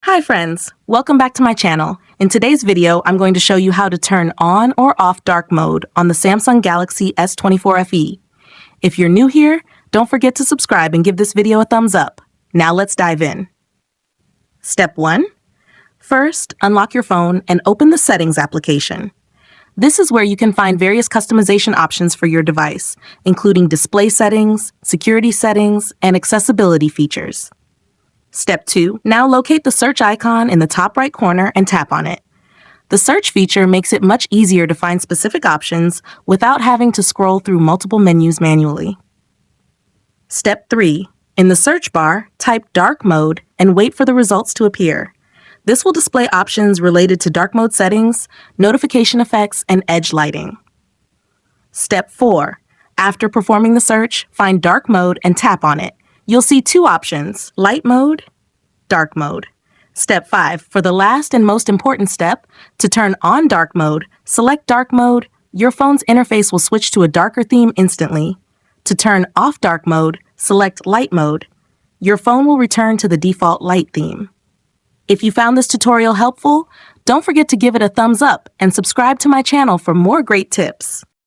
Hi friends, welcome back to my channel. In today's video, I'm going to show you how to turn on or off dark mode on the Samsung Galaxy S24 FE. If you're new here, don't forget to subscribe and give this video a thumbs up. Now let's dive in. Step 1. First, unlock your phone and open the Settings application. This is where you can find various customization options for your device, including display settings, security settings, and accessibility features. Step 2. Now locate the search icon in the top right corner and tap on it. The search feature makes it much easier to find specific options without having to scroll through multiple menus manually. Step 3. In the search bar, type dark mode and wait for the results to appear. This will display options related to dark mode settings, notification effects, and edge lighting. Step 4. After performing the search, find dark mode and tap on it. You'll see two options, light mode, dark mode. Step 5, for the last and most important step, to turn on dark mode, select dark mode. Your phone's interface will switch to a darker theme instantly. To turn off dark mode, select light mode. Your phone will return to the default light theme. If you found this tutorial helpful, don't forget to give it a thumbs up and subscribe to my channel for more great tips.